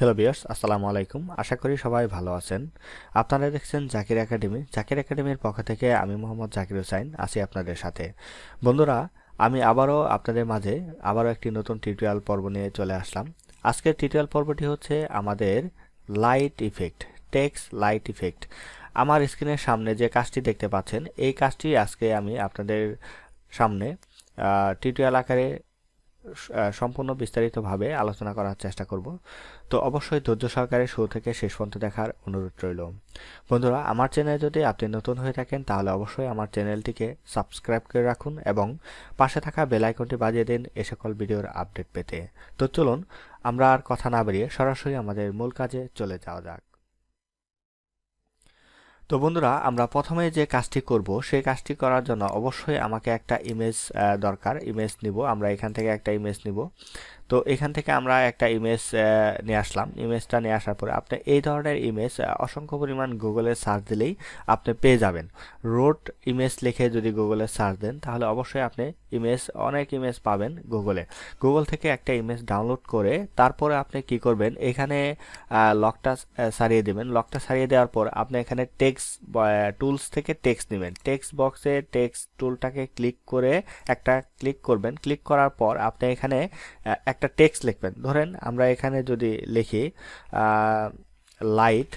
Hello viewers, আসসালামু আলাইকুম। আশা করি সবাই ভালো আছেন। আপনারা দেখছেন জাকির একাডেমি। জাকির একাডেমির পক্ষ থেকে আমি মোহাম্মদ জাকির হোসাইন আছি আপনাদের সাথে। বন্ধুরা, আমি আপনাদের মাঝে একটি নতুন টিউটোরিয়াল পর্ব নিয়ে চলে আসলাম। আজকের টিউটোরিয়াল পর্বটি হচ্ছে আমাদের light effect, text light effect. আমার স্ক্রিনের সামনে যে কাজটি দেখতে পাচ্ছেন, এই কাজটি আজকে আমি আপনাদের সামনে টিউটোরিয়াল আকারে সম্পূর্ণ বিস্তারিতভাবে আলোচনা করার চেষ্টা করব। তো অবশ্যই ধৈর্য সহকারে শুরু থেকে শেষ পর্যন্ত দেখার অনুরোধ রইল। বন্ধুরা, আমার চ্যানেলে যদি আপনি নতুন হয়ে থাকেন তাহলে অবশ্যই আমার চ্যানেলটিকে সাবস্ক্রাইব করে রাখুন এবং পাশে থাকা বেল আইকনটি বাজিয়ে দিন এই সকল ভিডিওর আপডেট পেতে। তো চলুন আমরা আর কথা না বাড়িয়ে সরাসরি আমাদের মূল কাজে চলে যাওয়া যাক। তো বন্ধুরা, আমরা প্রথমে যে কাজটি করব সেই কাজটি করার জন্য অবশ্যই আমাকে একটা ইমেজ দরকার। ইমেজ নিব, আমরা এখান থেকে একটা ইমেজ নিব। তো এখান থেকে আমরা একটা ইমেজ নিয়ে আসলাম। ইমেজটা নিয়ে আসার পরে আপনি এই ধরনের ইমেজ অসংখ্য পরিমাণ গুগলে সার্চ দিলেই আপনি পেয়ে যাবেন। রোড ইমেজ লিখে যদি গুগলে সার্চ দেন তাহলে অবশ্যই আপনি অনেক ইমেজ পাবেন গুগল থেকে একটা ইমেজ ডাউনলোড করে তারপরে আপনি কি করবেন, এখানে লকটা সারিয়ে দেবেন। লকটা সারিয়ে দেওয়ার পর আপনি এখানে টেক্সট টুলস থেকে টেক্সট নেবেন। টেক্সট বক্সে টেক্সট টুলটাকে ক্লিক করে একটা ক্লিক করবেন। ক্লিক করার পর আপনি এখানে একটা টেক্সট লিখবেন। ধরেন আমরা এখানে যদি লিখি লাইট,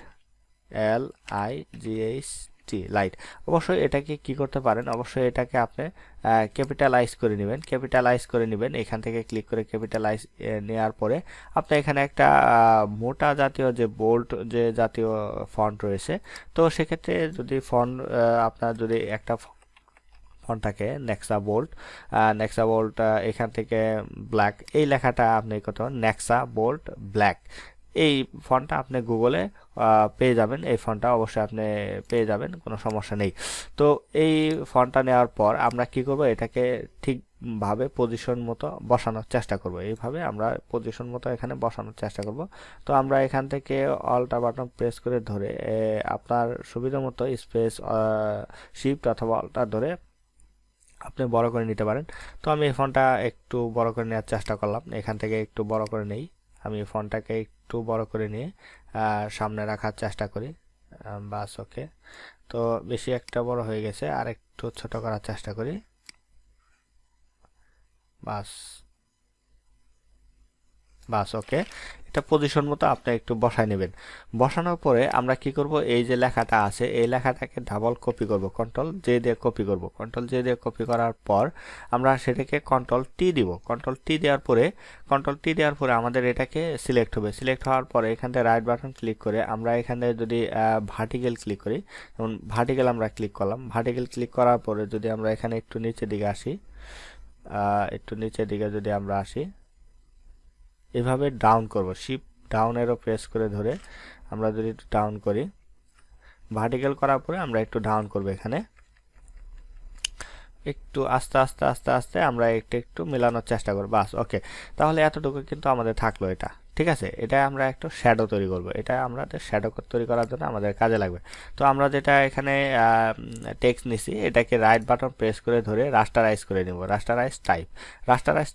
LIGHT, লাইট। অবশ্যই এটাকে কি করতে পারেন, অবশ্যই এটাকে আপনি ক্যাপিটালাইজ করে নেবেন। এখান থেকে ক্লিক করে ক্যাপিটালাইজ নেওয়ার পরে আপনি এখানে একটা মোটা জাতীয় যে বোল্ড যে জাতীয় ফন্ট রয়েছে, তো সেক্ষেত্রে যদি ফন্ট আপনার যদি একটা ফন্টটাকে নেক্সা বোল্ট এখান থেকে ব্ল্যাক, এই লেখাটা আপনি কত নেক্সা বোল্ট ব্ল্যাক, এই ফন্টটা আপনি গুগলে পেয়ে যাবেন। এই ফন্টটা অবশ্যই আপনি পেয়ে যাবেন, কোনো সমস্যা নেই। তো এই ফন্টটা নেওয়ার পর আমরা কি করব, এটাকে ঠিকভাবে পজিশন মতো বসানোর চেষ্টা করব। এইভাবে আমরা পজিশন মতো এখানে বসানোর চেষ্টা করব। তো আমরা এখান থেকে অল্টার বাটন প্রেস করে ধরে আপনার সুবিধা মতো স্পেস শিফট অথবা অল্টার ধরে আপনি বড় করে নিতে পারেন। তো আমি এই ফন্টটা একটু বড় করে নেওয়ার চেষ্টা করলাম। এখান থেকে একটু বড় করে নেই। আমি ফন্টটাকে একটু বড় করে নিয়ে সামনে রাখার চেষ্টা করি। বাস, ওকে। তো বেশি একটা বড় হয়ে গেছে, আর একটু ছোট করার চেষ্টা করি। বাস, ওকে। এটা পজিশন মতো আপনি একটু বসায় নেবেন। বসানোর পরে আমরা কি করব, এই যে লেখাটা আছে এই লেখাটাকে ডাবল কপি করব, কন্ট্রোল জে দিয়ে কপি করার পর আমরা সেটাকে কন্ট্রোল টি দিব। কন্ট্রোল টি দেওয়ার পরে আমাদের এটাকে সিলেক্ট হবে। সিলেক্ট হওয়ার পরে এখান থেকে রাইট বাটন ক্লিক করে আমরা এখানে যদি ভার্টিক্যাল ক্লিক করি, যেমন ভার্টিক্যাল আমরা ক্লিক করলাম। ভার্টিক্যাল ক্লিক করার পরে যদি আমরা এখানে একটু নিচের দিকে আসি, এভাবে ডাউন করব। শিফট ডাউন এরো প্রেস করে ধরে আমরা যদি একটু ডাউন করি, ভার্টিক্যাল করার পরে আমরা একটু ডাউন করব। এখানে একটু আস্তে আমরা একটু মেলানোর চেষ্টা করব। বাস, ওকে। তাহলে এতটুকু কিন্তু আমাদের থাকলো। এটা ঠিক আছে। এটা আমরা একটু শ্যাডো তৈরি করব। এটা আমাদের শ্যাডো তৈরি করার জন্য আমাদের কাজে লাগবে। তো আমরা যেটা এখানে টেক্সট নিছি, এটাকে রাইট বাটন প্রেস করে ধরে রাস্টারাইজ করে নেব। রাস্টারাইজ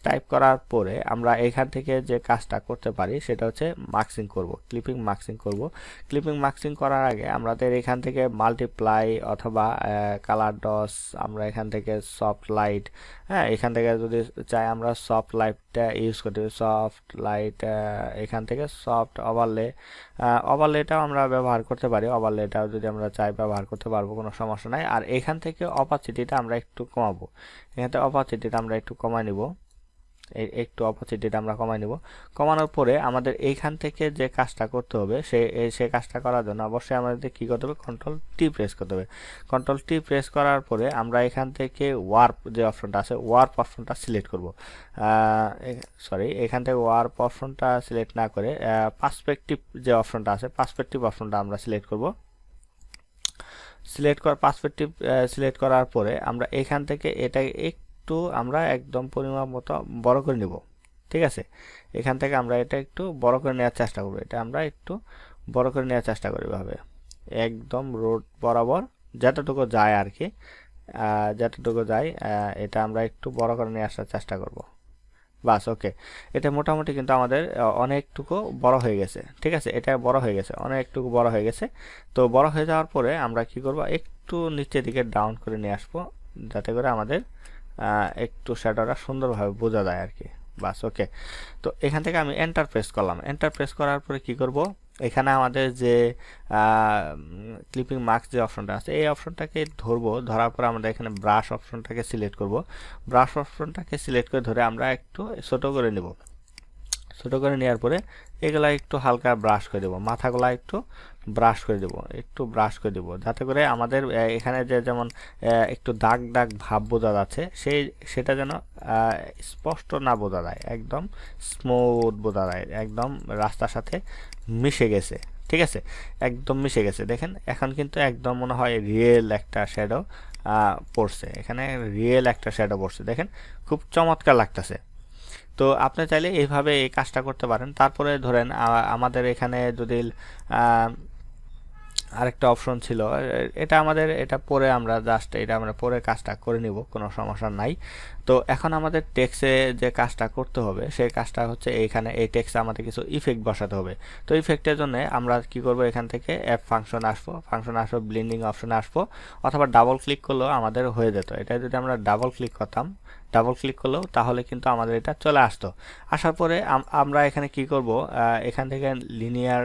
টাইপ করার পরে আমরা এখান থেকে যে কাজটা করতে পারি সেটা হচ্ছে মার্কসিং করব, ক্লিপিং মার্কসিং করার আগে আমাদের এখান থেকে মাল্টিপ্লাই অথবা কালার ডস, আমরা এখান থেকে সফট লাইট, এখান থেকে যদি চাই আমরা সফট লাইটটা ইউজ করতে, সফট লাইট, এখান থেকে সফট ওভারলেটাও আমরা ব্যবহার করতে পারি। ওভারলেটাও যদি আমরা চাই ব্যবহার করতে পারবো, কোনো সমস্যা নাই। আর এখান থেকে অপাসিটিটা আমরা একটু কমাবো। এখান থেকে অপাসিটিটা আমরা একটু কমায় নিব। কমানোর পরে আমাদের এইখান থেকে যে কাজটা করতে হবে সে কাজটা করার জন্য অবশ্যই আমাদের কি করতে হবে, কন্ট্রোল টি প্রেস করতে হবে। কন্ট্রোল টি প্রেস করার পরে আমরা এখান থেকে ওয়ার্প যে অপশনটা আছে, ওয়ার্প অপশনটা সিলেক্ট করব। এখান থেকে ওয়ার্প অপশনটা সিলেক্ট না করে পার্সপেক্টিভ যে অপশনটা আছে, পার্সপেক্টিভ অপশনটা আমরা সিলেক্ট করব। পার্সপেক্টিভ সিলেক্ট করার পরে আমরা এখান থেকে এটা আমরা একদম পরিমাপ মতো বড় করে নিব। ঠিক আছে। এখান থেকে আমরা এটা একটু বড় করে নেওয়ার চেষ্টা করব। এভাবে একদম রোড বরাবর যতটুকু যায় আর কি, এটা আমরা একটু বড় করে নিয়ে আসার চেষ্টা করব। বাস ওকে, এটা মোটামুটি কিন্তু আমাদের অনেকটুকু বড় হয়ে গেছে। ঠিক আছে, এটা বড় হয়ে গেছে, অনেকটুকু বড় হয়ে গেছে। তো বড় হয়ে যাওয়ার পরে আমরা কি করব, একটু নিচের দিকে ডাউন করে নিয়ে আসবো, যাতে করে আমাদের একটু শ্যাডোটা সুন্দরভাবে বোঝা যায় আর কি। বাস ওকে, তো এখান থেকে আমি এন্টার প্রেস করলাম। এন্টার প্রেস করার পরে কি করব, এখানে আমাদের যে ক্লিপিং মার্কস যে অপশনটা আছে, এই অপশনটাকে ধরবো। ধরার পর আমরা এখানে ব্রাশ অপশনটাকে সিলেক্ট করব। ব্রাশ অপশনটাকে সিলেক্ট করে ধরে আমরা একটু ছোট করে নেব। ছোট করে নেওয়ার পরে এগুলা একটু হালকা ব্রাশ করে দেবো, মাথাগুলা একটু ব্রাশ করে দেবো, একটু ব্রাশ করে দেবো, যাতে করে আমাদের এখানে যে যেমন একটু দাগ দাগ ভাব বোঝা যাচ্ছে, সেটা যেন স্পষ্ট না বোঝা যায়, একদম স্মুথ বোঝা যায়, একদম রাস্তার সাথে মিশে গেছে। ঠিক আছে, একদম মিশে গেছে। দেখেন এখন কিন্তু একদম মনে হয় রিয়েল একটা শ্যাডো পড়ছে, এখানে রিয়েল একটা শ্যাডো পড়ছে, দেখেন খুব চমৎকার লাগতেছে। তো আপনি চাইলে এইভাবে এই কাজটা করতে পারেন। তারপরে ধরেন আমাদের এখানে যদি আরেকটা অপশন ছিল, এটা আমাদের এটা পরে আমরা জাস্ট এটা আমরা পরে কাজটা করে নিব, কোনো সমস্যা নাই। তো এখন আমাদের টেক্সে যে কাজটা করতে হবে, সেই কাজটা হচ্ছে এইখানে এই টেক্সে আমাদের কিছু ইফেক্ট বসাতে হবে। তো ইফেক্টের জন্য আমরা কি করব, এখান থেকে অ্যাপ ফাংশন আসবো, ব্লেন্ডিং অপশনে আসবো, অথবা ডাবল ক্লিক করলেও আমাদের হয়ে যেত। এটা যদি আমরা ডাবল ক্লিক করতাম, ডাবল ক্লিক করলেও তাহলে কিন্তু আমাদের এটা চলে আসতো। আসার পরে আমরা এখানে কি করব, এখান থেকে লিনিয়ার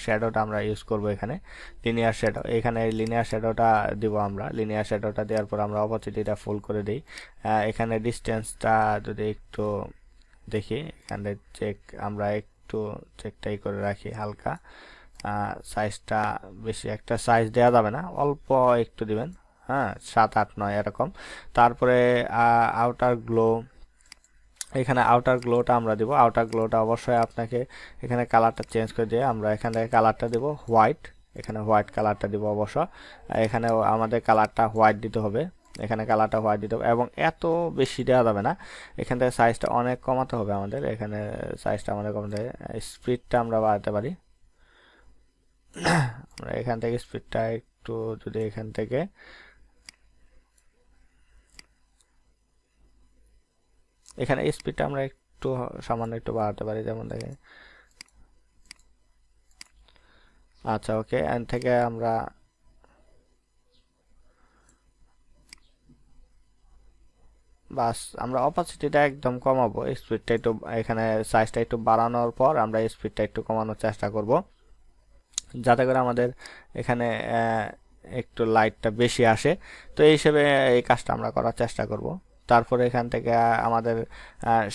শ্যাডোটা আমরা ইউজ করব। এখানে লিনিয়ার শ্যাডো, এখানে লিনিয়ার শ্যাডোটা দিব আমরা। লিনিয়ার শ্যাডোটা দেওয়ার পর আমরা অপোজিটিটা ফুল করে দিই। এখানে ডিস্টেন্সটা যদি একটু দেখি, এখানে আমরা একটু চেকটাই করে রাখি হালকা। সাইজটা বেশি একটা সাইজ দেওয়া যাবে না, অল্প একটু দিবেন, হ্যাঁ 7, 8, 9 এরকম। তারপরে আউটার গ্লো, এখানে আউটার গ্লোটা আমরা দিব। আউটার গ্লোটা অবশ্যই আপনাকে এখানে কালারটা চেঞ্জ করে দিয়ে আমরা এখান থেকে কালারটা দেব হোয়াইট, এখানে হোয়াইট কালারটা দিব অবশ্য। এখানে আমাদের কালারটা হোয়াইট দিতে হবে, এখানে কালারটা হোয়াইট দিতে হবে, এবং এত বেশি দেওয়া যাবে না। এখান থেকে সাইজটা অনেক কমাতে হবে আমাদের, এখানে সাইজটা আমাদের কমাতে হবে। স্পিডটা আমরা বাড়াতে পারি, আমরা এখান থেকে স্পিডটা একটু যদি এখান থেকে এখানে স্পিডটা আমরা একটু সামান্য একটু বাড়াতে পারি, যেমন দেখেন। আচ্ছা ওকে, এখান থেকে আমরা বাস আমরা অপাসিটিটা একদম কমাবো, স্পিডটা একটু এখানে সাইজটা একটু বাড়ানোর পর আমরা স্পিডটা একটু কমানোর চেষ্টা করব, যাতে করে আমাদের এখানে একটু লাইটটা বেশি আসে। তো এই হিসেবে এই কাজটা আমরা করার চেষ্টা করব। তারপরে এখান থেকে আমাদের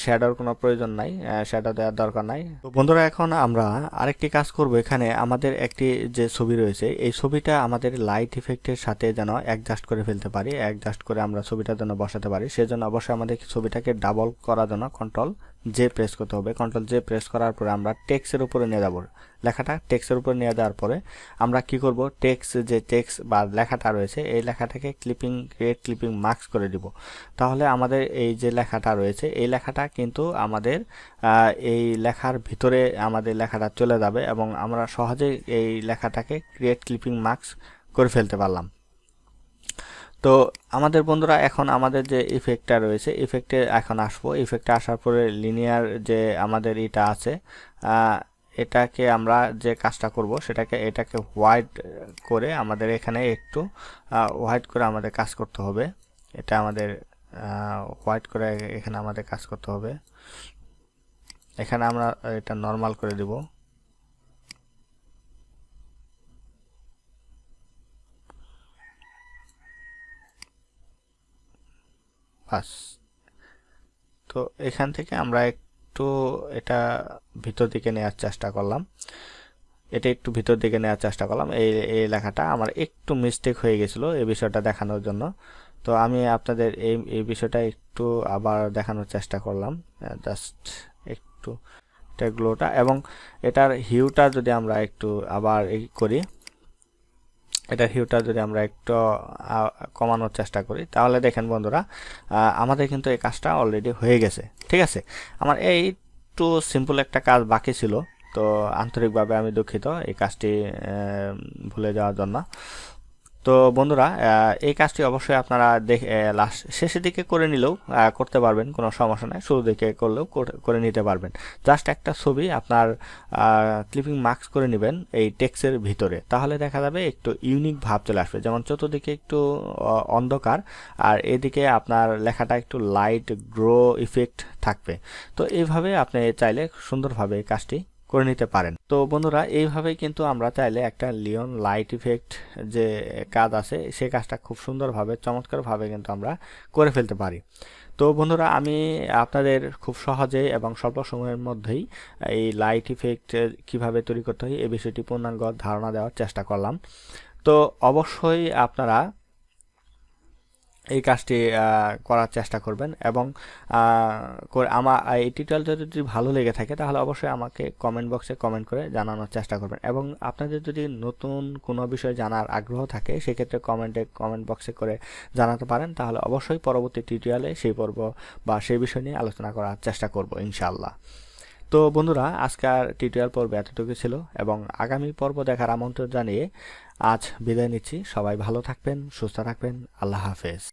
শ্যাডোর কোনো প্রয়োজন নাই, শ্যাডো দেওয়ার দরকার নাই। তো বন্ধুরা এখন আমরা আরেকটি কাজ করব। এখানে আমাদের একটি যে ছবি রয়েছে, এই ছবিটা আমাদের লাইট ইফেক্টের সাথে যেন অ্যাডজাস্ট করে ফেলতে পারি, অ্যাডজাস্ট করে আমরা ছবিটা যেন বসাতে পারি। সেজন্য অবশ্যই আমাদের ছবিটাকে ডাবল করার জন্য কন্ট্রোল জে প্রেস করতে হবে। কন্ট্রোল জে প্রেস করার পরে আমরা টেক্সটের উপরে নিয়ে যাব, লেখাটা টেক্সটের উপরে নিয়ে যাওয়ার পরে আমরা কি করব, টেক্সট বা লেখাটা রয়েছে, এই লেখাটাকে ক্রিয়েট ক্লিপিং মার্কস করে দিব। তাহলে আমাদের এই যে লেখাটা রয়েছে, এই লেখাটা কিন্তু আমাদের এই লেখার ভিতরে আমাদের লেখাটা চলে যাবে, এবং আমরা সহজেই এই লেখাটাকে ক্রিয়েট ক্লিপিং মার্কস করে ফেলতে পারলাম। তো আমাদের বন্ধুরা এখন আমাদের যে ইফেক্টটা রয়েছে, ইফেক্টে এখন আসবো। ইফেক্টে আসার পরে লিনিয়ার যে আমাদের এটা আছে, এটাকে আমরা যে কাজটা করব সেটাকে এটাকে হোয়াইট করে আমাদের এখানে একটু হোয়াইট করে আমাদের কাজ করতে হবে। এটা আমাদের হোয়াইট করে এখানে আমাদের কাজ করতে হবে। এখানে আমরা এটা নরমাল করে দিব। বাস, তো এখান থেকে আমরা একটু এটা ভিতর দিকে নেওয়ার চেষ্টা করলাম, এটা একটু ভিতর দিকে নেওয়ার চেষ্টা করলাম। এই লেখাটা আমার একটু মিস্টেক হয়ে গেছিল এই বিষয়টা দেখানোর জন্য। তো আমি আপনাদের এই বিষয়টা একটু আবার দেখানোর চেষ্টা করলাম, জাস্ট একটু এটা গ্লোটা, এবং এটার হিউটা যদি আমরা একটু আবার করি, এটার হিউটা যদি আমরা একটু কমানোর চেষ্টা করি, তাহলে দেখেন বন্ধুরা আমাদের কিন্তু এই কাজটা অলরেডি হয়ে গেছে। ঠিক আছে, আমার এই একটু সিম্পল একটা কাজ বাকি ছিল, তো আন্তরিকভাবে আমি দুঃখিত এই কাজটি ভুলে যাওয়ার জন্য। তো বন্ধুরা এই কাজটি অবশ্যই আপনারা লাস্ট শেষের দিকে করে নিলেও করতে পারবেন, কোনো সমস্যা নাই, শুরু দিকে করলেও করে নিতে পারবেন। জাস্ট একটা ছবি আপনার ক্লিপিং মার্কস করে নেবেন এই টেক্সটের ভিতরে, তাহলে দেখা যাবে একটু ইউনিক ভাব চলে আসবে, যেমন চতুর্দিকে একটু অন্ধকার আর এদিকে আপনার লেখাটা একটু লাইট গ্লো ইফেক্ট থাকবে। তো এইভাবে আপনি চাইলে সুন্দরভাবে কাজটি করে নিতে পারেন। তো বন্ধুরা এইভাবেই কিন্তু আমরা চাইলে একটা লিওন লাইট ইফেক্ট যে কাজ আছে সেই কাজটা খুব সুন্দরভাবে চমৎকারভাবে কিন্তু আমরা করে ফেলতে পারি। তো বন্ধুরা আমি আপনাদের খুব সহজে এবং স্বল্প সময়ের মধ্যেই এই লাইট ইফেক্ট কিভাবে তৈরি করতে হয় এই বিষয়টি পূর্ণাঙ্গ ধারণা দেওয়ার চেষ্টা করলাম। তো অবশ্যই আপনারা এই কাজটি করার চেষ্টা করবেন এবং আমার এই টিউটোরিয়ালটা যদি ভালো লেগে থাকে তাহলে অবশ্যই আমাকে কমেন্ট বক্সে কমেন্ট করে জানানোর চেষ্টা করবেন, এবং আপনাদের যদি নতুন কোনো বিষয় জানার আগ্রহ থাকে সেক্ষেত্রে কমেন্ট বক্সে করে জানাতে পারেন, তাহলে অবশ্যই পরবর্তী টিউটোরিয়ালে সেই পর্ব বা সেই বিষয় নিয়ে আলোচনা করার চেষ্টা করব ইনশাআল্লাহ। তো বন্ধুরা আজকের টিউটোরিয়াল পর্ব এতটুকু ছিল, এবং আগামী পর্ব দেখার আমন্ত্রণ জানিয়ে আজ বিদায় নিচ্ছি। সবাই ভালো থাকবেন, সুস্থ থাকবেন। আল্লাহ হাফেজ।